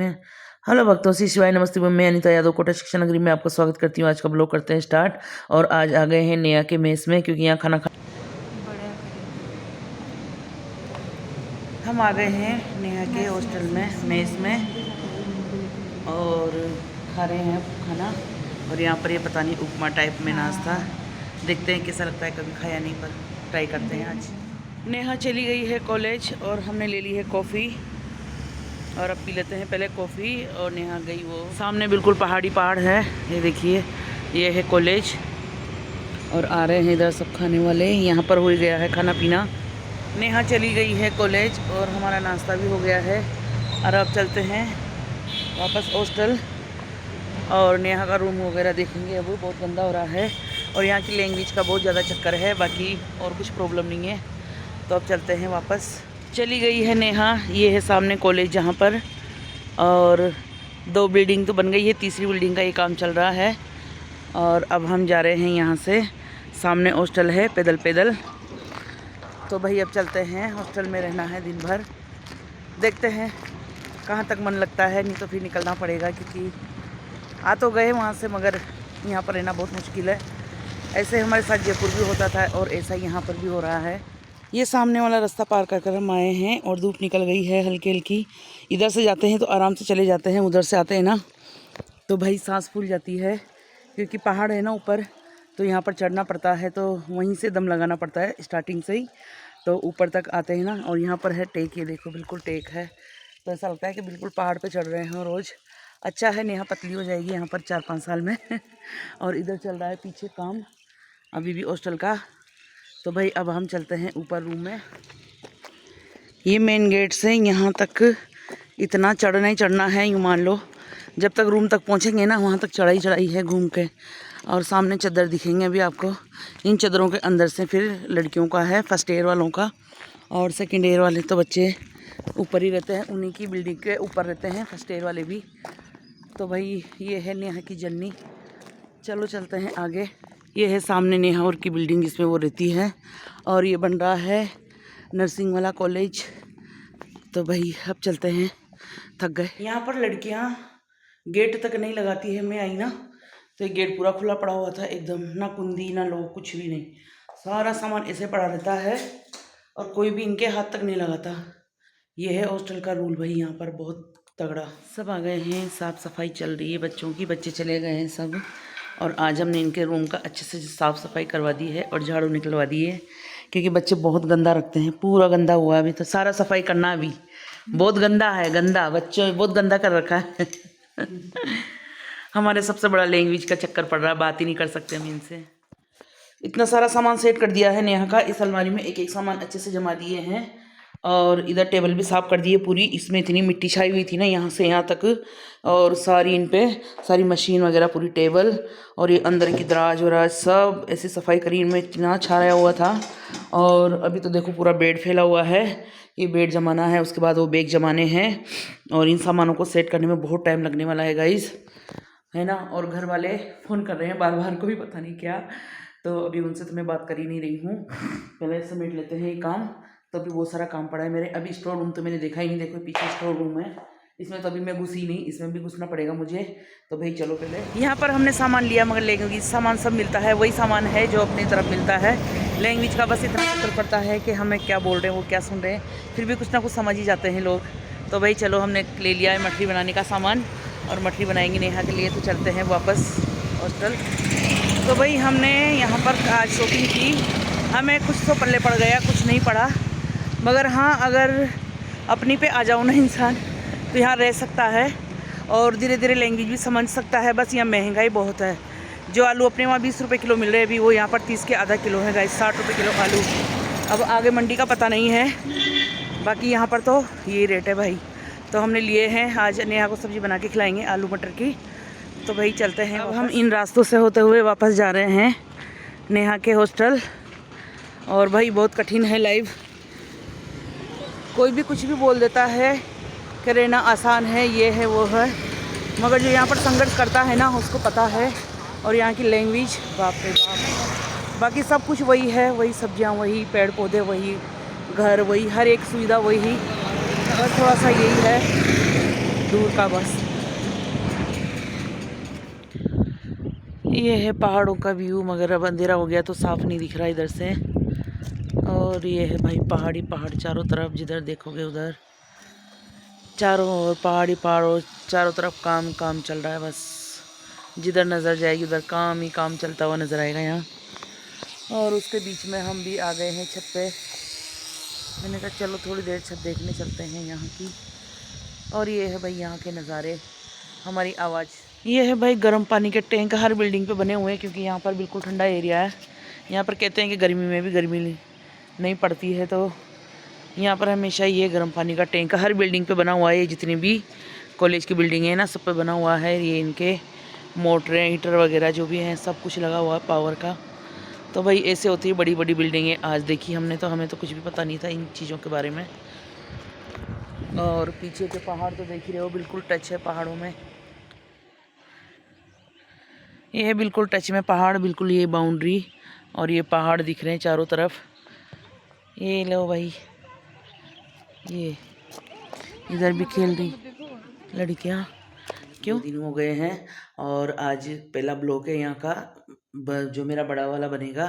हैं। हेलो भक्तों, श्री शिवाय नमस्ते। मैं अनिता यादव कोटा शिक्षा नगरी में आपका स्वागत करती हूँ। आज का ब्लॉग करते हैं स्टार्ट। और आज आ गए हैं नेहा के मेस में, क्योंकि यहाँ खाना हम आ गए हैं नेहा के हॉस्टल में, मेस में, और खा रहे हैं खाना। और यहाँ पर ये पता नहीं उपमा टाइप में नाश्ता, देखते हैं कैसा लगता है। कभी खाया नहीं, पर ट्राई करते हैं आज। नेहा चली गई है कॉलेज और हमने ले ली है कॉफ़ी, और अब पी लेते हैं पहले कॉफ़ी। और नेहा गई वो सामने, बिल्कुल पहाड़ है, ये देखिए, ये है कॉलेज। और आ रहे हैं इधर सब खाने वाले। यहाँ पर हो गया है खाना पीना। नेहा चली गई है कॉलेज और हमारा नाश्ता भी हो गया है। और अब चलते हैं वापस हॉस्टल, और नेहा का रूम वगैरह देखेंगे। अब बहुत गंदा हो रहा है, और यहाँ की लैंग्वेज का बहुत ज़्यादा चक्कर है, बाकी और कुछ प्रॉब्लम नहीं है। तो अब चलते हैं वापस। चली गई है नेहा, ये है सामने कॉलेज जहाँ पर, और 2 बिल्डिंग तो बन गई है, तीसरी बिल्डिंग का ये काम चल रहा है। और अब हम जा रहे हैं यहाँ से, सामने हॉस्टल है, पैदल। तो भाई अब चलते हैं, हॉस्टल में रहना है दिन भर। देखते हैं कहाँ तक मन लगता है, नहीं तो फिर निकलना पड़ेगा, क्योंकि आ तो गए वहाँ से, मगर यहाँ पर रहना बहुत मुश्किल है। ऐसे हमारे साथ जयपुर भी होता था, और ऐसा यहाँ पर भी हो रहा है। ये सामने वाला रास्ता पार कर हम आए हैं, और धूप निकल गई है हल्की हल्की। इधर से जाते हैं तो आराम से चले जाते हैं, उधर से आते हैं ना तो भाई सांस फूल जाती है, क्योंकि पहाड़ है ना ऊपर, तो यहाँ पर चढ़ना पड़ता है, तो वहीं से दम लगाना पड़ता है स्टार्टिंग से ही, तो ऊपर तक आते हैं ना। और यहाँ पर है टेक, ये देखो बिल्कुल टेक है, तो ऐसा लगता है कि बिल्कुल पहाड़ पर चढ़ रहे हैं रोज़। अच्छा है, नेहा पतली हो जाएगी यहाँ पर 4-5 साल में। और इधर चल रहा है पीछे काम अभी भी हॉस्टल का। तो भाई अब हम चलते हैं ऊपर रूम में। ये मेन गेट से यहाँ तक इतना चढ़ना ही चढ़ना है, यूँ मान लो। जब तक रूम तक पहुँचेंगे ना, वहाँ तक चढ़ाई है घूम के। और सामने चद्दर दिखेंगे अभी आपको। इन चद्दरों के अंदर से फिर लड़कियों का है, फर्स्ट ईयर वालों का, और सेकेंड ईयर वाले तो बच्चे ऊपर ही रहते हैं, उन्हीं की बिल्डिंग के ऊपर रहते हैं, फर्स्ट ईयर वाले भी। तो भाई ये है नेहा की जर्नी। चलो चलते हैं आगे। ये है सामने नेहा और की बिल्डिंग, जिसमें वो रहती है, और ये बन रहा है नर्सिंग वाला कॉलेज। तो भाई अब चलते हैं, थक गए। यहाँ पर लड़कियाँ गेट तक नहीं लगाती है। मैं आई ना तो ये गेट पूरा खुला पड़ा हुआ था एकदम, ना कुंदी ना लोग, कुछ भी नहीं। सारा सामान ऐसे पड़ा रहता है, और कोई भी इनके हाथ तक नहीं लगाता। ये है हॉस्टल का रूल भाई, यहाँ पर बहुत तगड़ा। सब आ गए हैं, साफ़ सफाई चल रही है बच्चों की, बच्चे चले गए हैं सब। और आज हमने इनके रूम का अच्छे से साफ़ सफाई करवा दी है, और झाड़ू निकलवा दी है, क्योंकि बच्चे बहुत गंदा रखते हैं। पूरा गंदा हुआ है, अभी तो सारा सफाई करना, अभी बहुत गंदा है, गंदा बच्चों बहुत गंदा कर रखा है। हमारे सबसे बड़ा लैंग्वेज का चक्कर पड़ रहा है, बात ही नहीं कर सकते हम इनसे। इतना सारा सामान सेट कर दिया है नेहा का। इस अलमारी में एक एक सामान अच्छे से जमा दिए हैं, और इधर टेबल भी साफ़ कर दी है पूरी। इसमें इतनी मिट्टी छाई हुई थी ना, यहाँ से यहाँ तक, और सारी इन पे सारी मशीन वगैरह, पूरी टेबल, और ये अंदर की दराज वराज सब ऐसे सफाई करी। इनमें इतना छाया हुआ था। और अभी तो देखो पूरा बेड फैला हुआ है, ये बेड जमाना है, उसके बाद वो बैग जमाने हैं, और इन सामानों को सेट करने में बहुत टाइम लगने वाला है गाइज़, है ना। और घर वाले फ़ोन कर रहे हैं बार बार, को भी पता नहीं क्या, तो अभी उनसे तो मैं बात कर ही नहीं रही हूँ। पहले समेट लेते हैं ये काम। तो अभी बहुत सारा काम पड़ा है मेरे। अभी स्टोर रूम तो मैंने देखा ही नहीं, देखो पीछे स्टोर रूम है, इसमें तो अभी मैं घुसी नहीं, इसमें भी घुसना पड़ेगा मुझे। तो भाई चलो पहले यहाँ पर हमने सामान लिया, मगर लैंग्वेज सामान सब मिलता है, वही सामान है जो अपनी तरफ मिलता है। लैंग्वेज का बस इतना चक्कर पड़ता है कि हमें क्या बोल रहे हैं, वो क्या सुन रहे हैं, फिर भी कुछ ना कुछ समझ ही जाते हैं लोग। तो भाई चलो, हमने ले लिया है मठरी बनाने का सामान, और मठरी बनाएंगे नेहा के लिए। तो चलते हैं वापस हॉस्टल। तो भाई हमने यहाँ पर आज शॉपिंग की। हमें कुछ तो पल्ले पड़ गया, कुछ नहीं पड़ा, मगर हाँ, अगर अपनी पे आ जाओ ना इंसान, तो यहाँ रह सकता है, और धीरे धीरे लैंग्वेज भी समझ सकता है। बस यहाँ महंगाई बहुत है। जो आलू अपने वहाँ 20 रुपये किलो मिल रहे हैं, अभी वो यहाँ पर 30 के आधा किलो है गाइस, 60 रुपये किलो आलू। अब आगे मंडी का पता नहीं है, बाकी यहाँ पर तो यही रेट है भाई। तो हमने लिए हैं, आज नेहा को सब्ज़ी बना के खिलाएँगे आलू मटर की। तो भाई चलते हैं। अब हम इन रास्तों से होते हुए वापस जा रहे हैं नेहा के हॉस्टल। और भाई बहुत कठिन है लाइफ, कोई भी कुछ भी बोल देता है कि रहना आसान है, ये है वो है, मगर जो यहाँ पर संघर्ष करता है ना, उसको पता है। और यहाँ की लैंग्वेज बाप रे बाप, बाकी सब कुछ वही है, वही सब्जियाँ, वही पेड़ पौधे, वही घर, वही हर एक सुविधा वही, बस थोड़ा सा यही है दूर का बस। ये है पहाड़ों का व्यू, मगर अब अंधेरा हो गया तो साफ नहीं दिख रहा इधर से। और ये है भाई पहाड़ी पहाड़ चारों तरफ, जिधर देखोगे उधर चारों ओर पहाड़ी पहाड़ों, चारों तरफ काम काम चल रहा है बस। जिधर नज़र जाएगी उधर काम ही काम चलता हुआ नज़र आएगा यहाँ। और उसके बीच में हम भी आ गए हैं छत पे। मैंने कहा चलो थोड़ी देर छत देखने चलते हैं यहाँ की। और ये है भाई यहाँ के नज़ारे, हमारी आवाज़। ये है भाई गर्म पानी के टैंक हर बिल्डिंग पे बने हुए हैं, क्योंकि यहाँ पर बिल्कुल ठंडा एरिया है। यहाँ पर कहते हैं कि गर्मी में भी गर्मी नहीं पड़ती है, तो यहाँ पर हमेशा ये गर्म पानी का टैंक हर बिल्डिंग पे बना हुआ है। ये जितनी भी कॉलेज की बिल्डिंग है ना, सब पे बना हुआ है। ये इनके मोटरें हीटर वगैरह जो भी हैं सब कुछ लगा हुआ है पावर का। तो भाई ऐसे होती है बड़ी बड़ी बिल्डिंगें। आज देखी हमने, तो हमें तो कुछ भी पता नहीं था इन चीज़ों के बारे में। और पीछे के पहाड़ तो देख ही रहे हो, बिल्कुल टच है पहाड़ों में। ये है बिल्कुल टच में पहाड़, बिल्कुल ये बाउंड्री। और ये पहाड़ दिख रहे हैं चारों तरफ। ये लो भाई, ये इधर भी खेल रही लड़कियाँ। क्यों दिन हो गए हैं और आज पहला ब्लॉक है यहाँ का, जो मेरा बड़ा वाला बनेगा।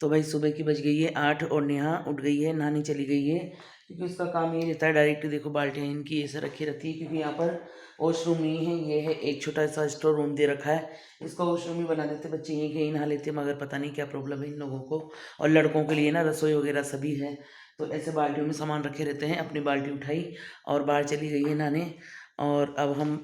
तो भाई सुबह की बज गई है 8 और नेहा उठ गई है, नहाने चली गई है, क्योंकि उसका काम ये रहता है डायरेक्ट। देखो बाल्टियाँ इनकी ऐसे रखी रहती है, क्योंकि यहाँ पर वॉशरूम नहीं है। ये है एक छोटा सा स्टोर रूम दे रखा है, इसको वॉशरूम ही बना देते, बच्चे यहीं कहीं नहा लेते, मगर पता नहीं क्या प्रॉब्लम है इन लोगों को। और लड़कों के लिए ना रसोई वगैरह सभी है, तो ऐसे बाल्टियों में सामान रखे रहते हैं। अपनी बाल्टी उठाई और बाहर चली गई है नहाने। और अब हम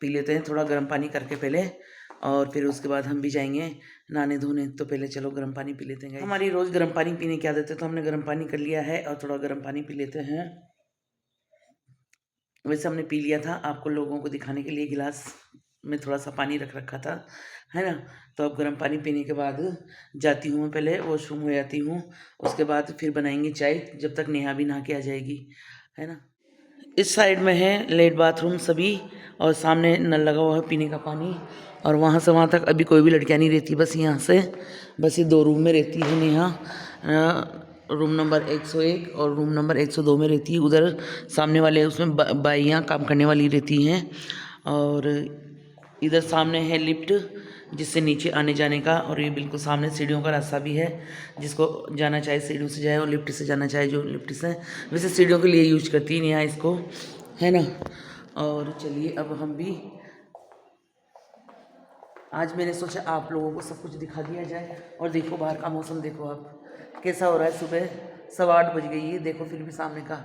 पी लेते हैं थोड़ा गर्म पानी करके पहले, और फिर उसके बाद हम भी जाएंगे नहाने धोने। तो पहले चलो गर्म पानी पी लेते हैं। हमारी रोज़ गर्म पानी पीने की आदत है, तो हमने गर्म पानी कर लिया है और थोड़ा गर्म पानी पी लेते हैं। वैसे हमने पी लिया था, आपको लोगों को दिखाने के लिए गिलास में थोड़ा सा पानी रख रखा था, है ना। तो अब गर्म पानी पीने के बाद जाती हूँ मैं, पहले वॉशरूम हो जाती हूँ, उसके बाद फिर बनाएंगे चाय, जब तक नेहा भी नहा के आ जाएगी, है ना। इस साइड में है लेट बाथरूम सभी, और सामने नल लगा हुआ है पीने का पानी। और वहाँ से वहाँ तक अभी कोई भी लड़कियाँ नहीं रहती, बस यहाँ से बस ये 2 रूम में रहती है नेहा। रूम नंबर 101 और रूम नंबर 102 में रहती है। उधर सामने वाले उसमें बाइयाँ काम करने वाली रहती हैं। और इधर सामने है लिफ्ट, जिससे नीचे आने जाने का, और ये बिल्कुल सामने सीढ़ियों का रास्ता भी है, जिसको जाना चाहे सीढ़ियों से जाए और लिफ्ट से जाना चाहे जो लिफ्ट से। वैसे सीढ़ियों के लिए यूज करती है नेहा इसको, है ना। और चलिए अब हम भी, आज मैंने सोचा आप लोगों को सब कुछ दिखा दिया जाए। और देखो बाहर का मौसम, देखो आप कैसा हो रहा है। सुबह 8:15 बज गई है, देखो फिर भी सामने का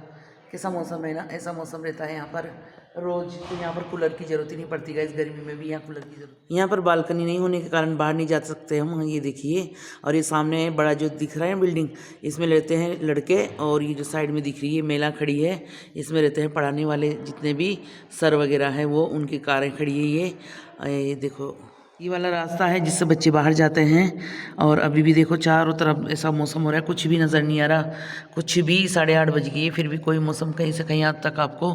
कैसा मौसम है ना। ऐसा मौसम रहता है यहाँ पर रोज़, तो यहाँ पर कूलर की ज़रूरत ही नहीं पड़ती है। इस गर्मी में भी यहाँ कूलर की ज़रूरत। यहाँ पर बालकनी नहीं होने के कारण बाहर नहीं जा सकते हम, ये देखिए। और ये सामने बड़ा जो दिख रहा है बिल्डिंग, इसमें रहते हैं लड़के। और ये जो साइड में दिख रही है मेला खड़ी है, इसमें रहते हैं पढ़ाने वाले जितने भी सर वगैरह हैं, वो उनकी कारें खड़ी है। ये देखो ये वाला रास्ता है जिससे बच्चे बाहर जाते हैं। और अभी भी देखो चारों तरफ ऐसा मौसम हो रहा है, कुछ भी नज़र नहीं आ रहा। कुछ भी 8:30 बज गई है, फिर भी कोई मौसम कहीं से कहीं आज तक आपको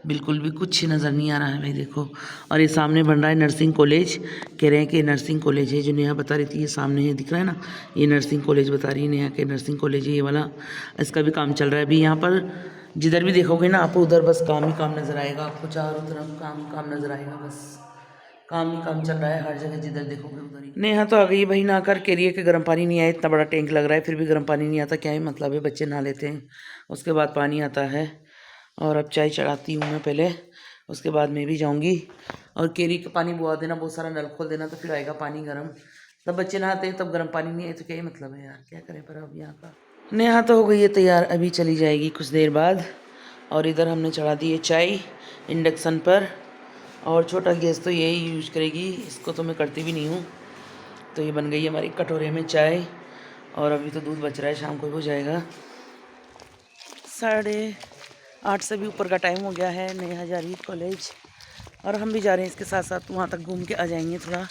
बिल्कुल भी कुछ नज़र नहीं आ रहा है भाई, देखो। और ये सामने बन रहा है नर्सिंग कॉलेज, कह रहे हैं कि नर्सिंग कॉलेज है, जो नेहा बता रही थी। ये सामने है दिख रहा है ना, ये नर्सिंग कॉलेज बता रही है नेहा के, नर्सिंग कॉलेज है ये वाला। इसका भी काम चल रहा है अभी। यहाँ पर जिधर भी देखोगे ना आपको, उधर बस काम ही काम नज़र आएगा आपको, चारों तरफ काम ही काम नज़र आएगा, बस काम ही काम चल रहा है हर जगह, जिधर देखोगे उधर ही। नेहा तो आ गई भाई नहा कर, कह रही है कि गर्म पानी नहीं आया, इतना बड़ा टैंक लग रहा है फिर भी गर्म पानी नहीं आता, क्या ही मतलब है। बच्चे नहा लेते हैं, उसके बाद पानी आता है। और अब चाय चढ़ाती हूँ मैं पहले, उसके बाद मैं भी जाऊँगी। और केरी का पानी बुआ देना, बहुत सारा नल खोल देना, तो फिर आएगा पानी गर्म। तब बच्चे नहाते हैं तब गर्म पानी नहीं आए, तो क्या ही मतलब है यार, क्या करें। पर अब यहाँ का नेहा तो हो गई है तैयार, अभी चली जाएगी कुछ देर बाद। और इधर हमने चढ़ा दी है चाय इंडक्शन पर, और छोटा गैस तो यही यूज करेगी, इसको तो मैं करती भी नहीं हूँ। तो ये बन गई है हमारी कटोरे में चाय। और अभी तो दूध बच रहा है, शाम को हो जाएगा। 8:30 से भी ऊपर का टाइम हो गया है। नेहा जा रही है कॉलेज, और हम भी जा रहे हैं इसके साथ साथ, वहाँ तक घूम के आ जाएंगे थोड़ा,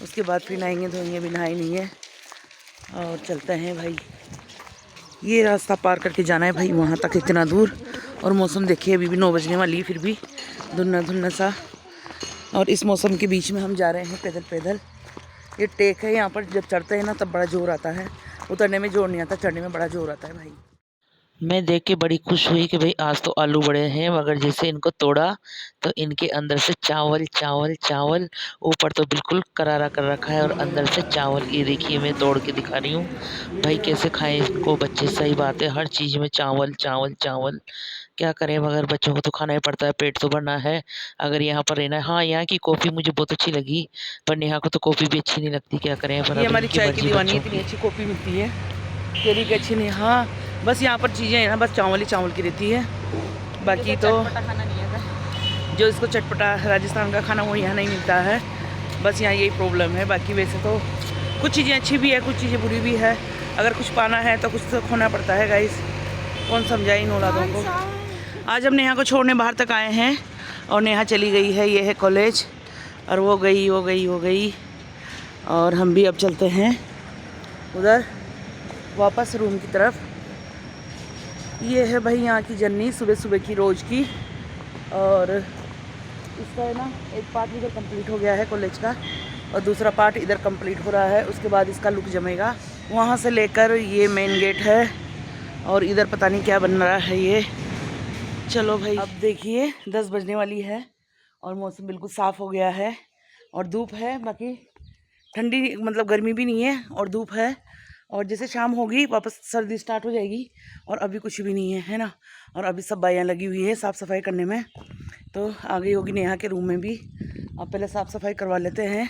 उसके बाद फिर नहाएंगे धोएंगे। अभी नहाए नहीं है, और चलते हैं भाई। ये रास्ता पार करके जाना है भाई वहाँ तक, इतना दूर। और मौसम देखिए अभी भी 9 बजने वाली है, फिर भी धुन्ना धुन्ना सा। और इस मौसम के बीच में हम जा रहे हैं पैदल पैदल। ये टेक है, यहाँ पर जब चढ़ते हैं ना तब बड़ा जोर आता है, उतरने में जोर नहीं आता, चढ़ने में बड़ा जोर आता है भाई। मैं देख के बड़ी खुश हुई कि भाई आज तो आलू बड़े हैं, मगर जैसे इनको तोड़ा तो इनके अंदर से चावल चावल चावल, ऊपर तो बिल्कुल करारा कर रखा है और अंदर से चावल। ये देखिए मैं तोड़ के दिखा रही हूँ। भाई कैसे खाएं इनको बच्चे, सही बात है, हर चीज़ में चावल चावल चावल। क्या करें, मगर बच्चों को तो खाना ही पड़ता है, पेट तो भरना है अगर यहाँ पर रहना है। हाँ, यहाँ की कॉफ़ी मुझे बहुत अच्छी लगी, पर नेहा को तो कॉफ़ी भी अच्छी नहीं लगती, क्या करें। पर ये अब हमारी इनकी चाय की मर्जी दीवानी, बच्चों इतनी की। अच्छी कॉफ़ी मिलती है, तेरी की अच्छी नहीं। हाँ, बस यहाँ पर चीज़ें हैं ना, बस चावल ही चावल की रहती है, बाकी तो खाना नहीं है। जो इसको चटपटा राजस्थान का खाना वो यहाँ नहीं मिलता है। बस यहाँ यही प्रॉब्लम है। बाकी वैसे तो कुछ चीज़ें अच्छी भी है, कुछ चीज़ें बुरी भी है। अगर कुछ पाना है तो कुछ तो खोना पड़ता है गाइस, कौन समझाए इन औलादों को। आज हम नेहा को छोड़ने बाहर तक आए हैं और नेहा चली गई है, ये है कॉलेज, और वो गई और हम भी अब चलते हैं उधर वापस रूम की तरफ। ये है भाई यहाँ की जर्नी सुबह सुबह की रोज़ की। और इसका है ना, एक पार्ट इधर कंप्लीट हो गया है कॉलेज का और दूसरा पार्ट इधर कंप्लीट हो रहा है। उसके बाद इसका लुक जमेगा। वहाँ से लेकर ये मेन गेट है और इधर पता नहीं क्या बन रहा है ये। चलो भाई, अब देखिए 10 बजने वाली है और मौसम बिल्कुल साफ़ हो गया है और धूप है, बाकी ठंडी मतलब गर्मी भी नहीं है और धूप है। और जैसे शाम होगी वापस सर्दी स्टार्ट हो जाएगी और अभी कुछ भी नहीं है, है ना। और अभी सब बाइयाँ लगी हुई है साफ़ सफाई करने में, तो आ गई होगी नेहा के रूम में भी। अब पहले साफ़ सफाई करवा लेते हैं।